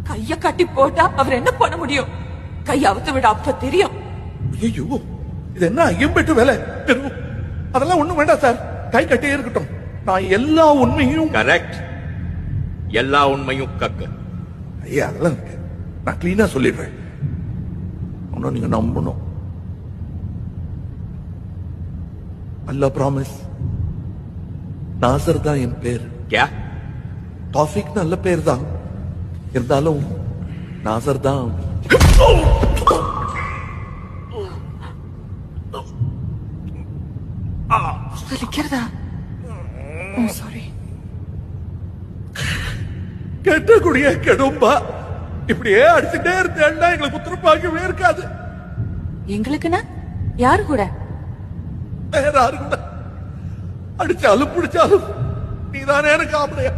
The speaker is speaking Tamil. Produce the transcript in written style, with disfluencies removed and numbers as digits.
கைய கட்டி போட்டா அவர் என்ன பண்ண முடியும்? கை அவுத்து விட அப்ப தெரியும். ஐயோ, இது என்ன ஐயம்பெட்டு வேலை? அதெல்லாம் ஒண்ணும் வேண்டாம் சார், கை கட்டியே இருக்கட்டும். நான் எல்லா உண்மையும் கரெக்ட், எல்லா உண்மையும் கக்கு. ஐயா அதெல்லாம் இருக்கு, நான் கிளீனா சொல்லிடுறேன். ஒன்னும் நீங்க நம்பணும். அல்லாஹ் ப்ராமிஸ், நாசர் தான் என் பேர். கே டாஃபிக் நல்ல பேர் தான், இருந்தாலும் நாசர் தான். வலிக்கிறதா? சாரி. கெட்ட குடிய கெடும்பா, இப்படியே அடிச்சுட்டே இருந்தேன்னா எங்களுக்கு புத்திரப்பாக்கவே இருக்காது. எங்களுக்குன்னா யாரு கூட? வேற யாரு கூட? அடிச்சாலும் பிடிச்சாலும் நீதானே எனக்கு ஆம்பளையா.